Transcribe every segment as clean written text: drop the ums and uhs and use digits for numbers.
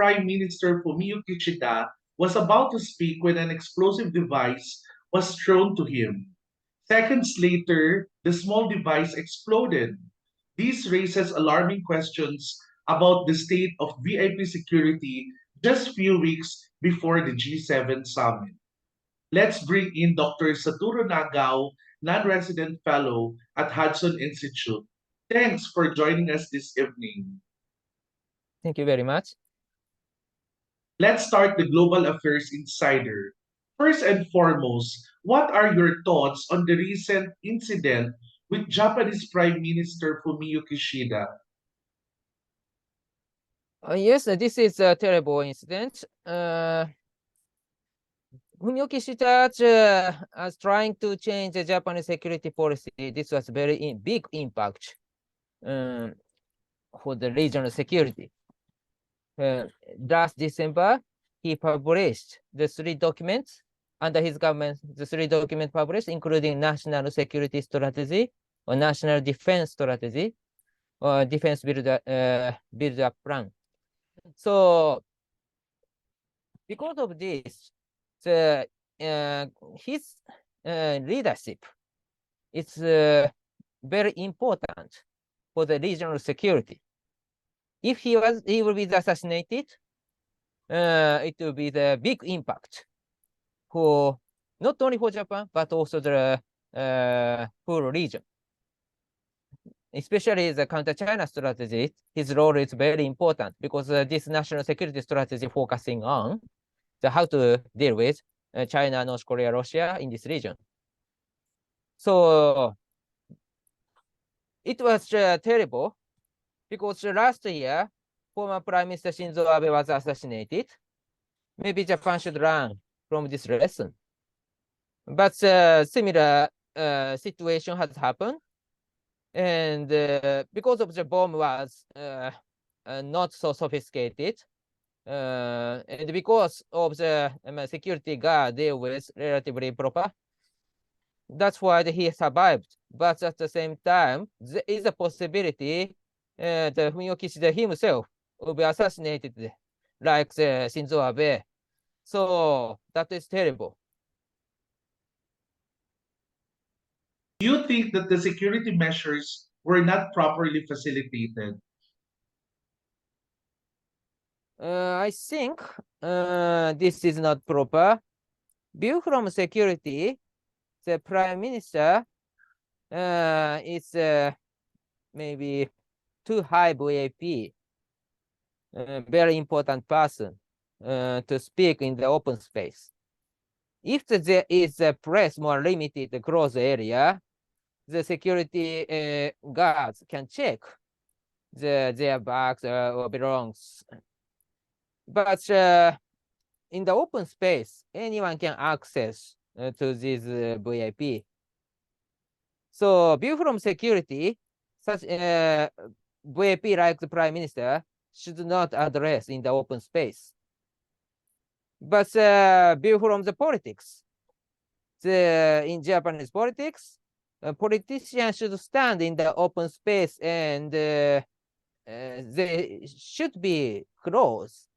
Prime Minister Fumio Kishida was about to speak when an explosive device was thrown to him. Seconds later, the small device exploded. This raises alarming questions about the state of VIP security just few weeks before the G7 summit. Let's bring in Dr. Satoru Nagao, non-resident fellow at Hudson Institute. Thanks for joining us this evening. Thank you very much. Let's start the Global Affairs Insider. First and foremost, what are your thoughts on the recent incident with Japanese Prime Minister Fumio Kishida? Yes, this is a terrible incident. Fumio Kishida is trying to change the Japanese security policy. This was very big impact for the regional security. Last December, he published the 3 documents under his government. The 3 documents published, including national security strategy or national defense strategy or defense build-up plan. So, because of this, his leadership is very important for the regional security. If he will be assassinated, it will be the big impact for not only for Japan but also the whole region. Especially the counter-China strategy, his role is very important because this national security strategy focusing on how to deal with China, North Korea, Russia in this region. So it was terrible because last year, former Prime Minister Shinzo Abe was assassinated. Maybe Japan should learn from this lesson. But similar situation has happened. And because of the bomb was not so sophisticated, and because of the security guard they was relatively proper, that's why he survived. But at the same time, there is a possibility that Fumio Kishida himself will be assassinated like Shinzo Abe. So that is terrible. Do you think that the security measures were not properly facilitated? I think this is not proper. View from security, the Prime Minister is maybe too high VIP, very important person to speak in the open space. If there is a press more limited close area, the security guards can check their bags or belongs. But in the open space, anyone can access to this VIP. So view from security, such VIP like the Prime Minister should not address in the open space. But view from the politics, in Japanese politics, politicians should stand in the open space and they should be close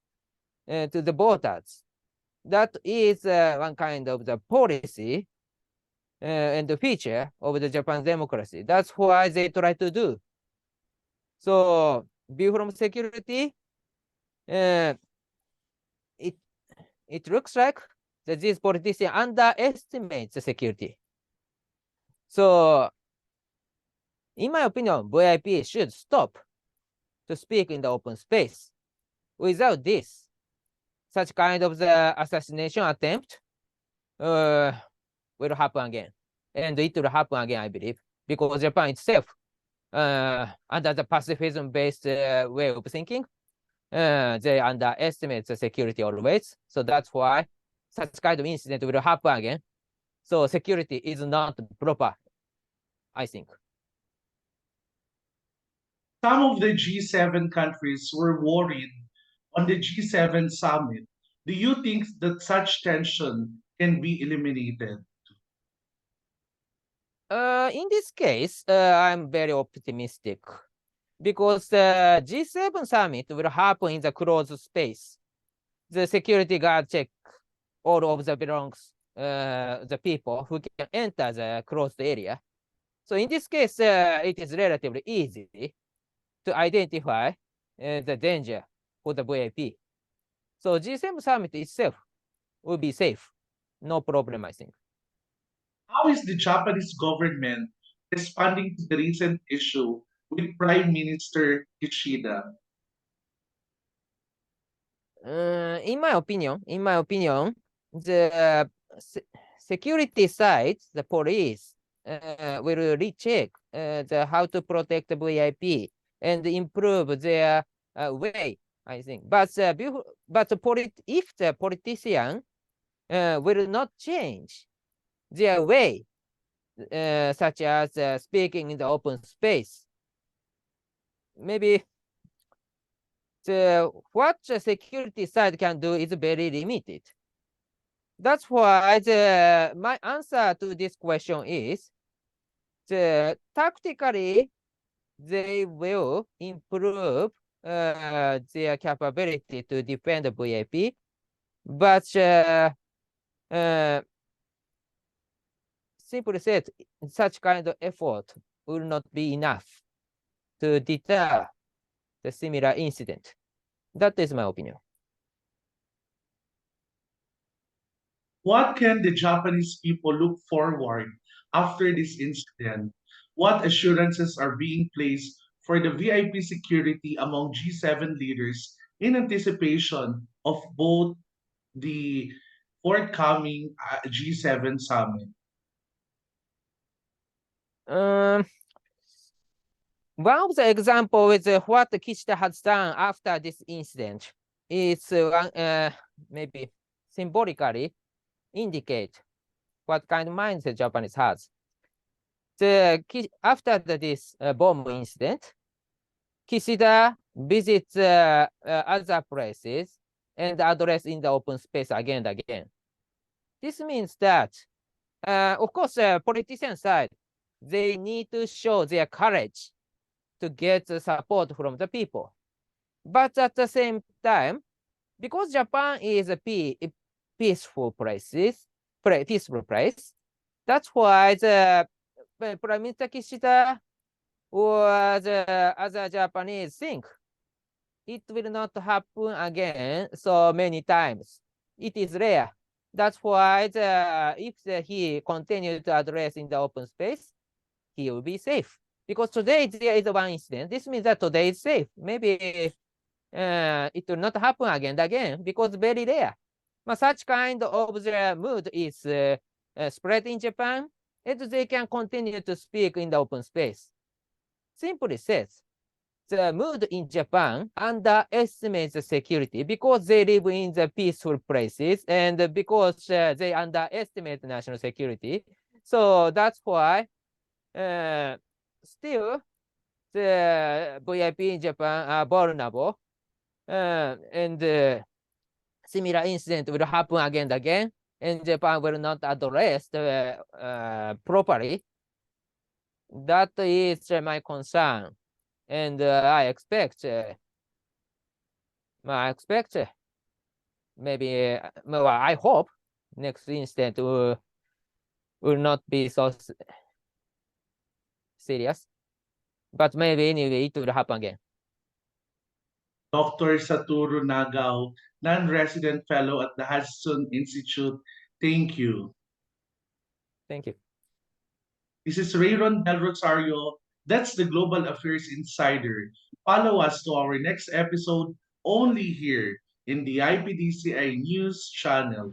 to the voters. That is one kind of the policy and the feature of the Japan democracy. That's why they try to do. So, view from security, it looks like that these politicians underestimate the security. So, in my opinion, VIP should stop to speak in the open space. Without this, such kind of the assassination attempt will happen again. And it will happen again, I believe, because Japan itself, under the pacifism-based way of thinking, they underestimate the security always. So that's why such kind of incident will happen again. So security is not proper, I think. Some of the G7 countries were worried on the G7 summit. Do you think that such tension can be eliminated? In this case, I'm very optimistic because the G7 summit will happen in the closed space. The security guard check all of the belongs, the people who can enter the closed area. So in this case, it is relatively easy to identify the danger for the VIP. So G7 summit itself will be safe. No problem, I think. How is the Japanese government responding to the recent issue with Prime Minister Kishida? In my opinion, the security side, the police will recheck how to protect the VIP and improve their way, I think. But if the politician will not change their way, such as speaking in the open space, maybe what the security side can do is very limited. That's why my answer to this question is tactically they will improve their capability to defend the VIP, but uh, simply said, such kind of effort will not be enough to deter the similar incident. That is my opinion. What can the Japanese people look forward after this incident? What assurances are being placed for the VIP security among G7 leaders in anticipation of both the forthcoming G7 summit? Um, One of the example is what Kishida has done after this incident is maybe symbolically indicate what kind of mindset Japanese has. After this bomb incident, Kishida visits other places and address in the open space again and again. This means that, of course, politician side, they need to show their courage to get the support from the people. But at the same time, because Japan is a peaceful peaceful place, that's why the Prime Minister Kishida or the other Japanese think it will not happen again so many times. It is rare. That's why if he continues to address in the open space, he will be safe. Because today there is one incident. This means that today is safe. Maybe it will not happen again and again because very rare. Such kind of the mood is spread in Japan, and they can continue to speak in the open space. Simply says, the mood in Japan underestimates the security because they live in the peaceful places and because they underestimate national security. So that's why still the VIP in Japan are vulnerable, and similar incident will happen again and again, and Japan will not address properly. That is my concern, and I expect maybe well, I hope next incident will not be so serious, but maybe anyway it will happen again. Dr. Satoru Nagao, non-resident fellow at the Hudson Institute, thank you. Thank you. This is Reyron Del Rosario. That's the Global Affairs Insider. Follow us to our next episode only here in the IPDCI News Channel.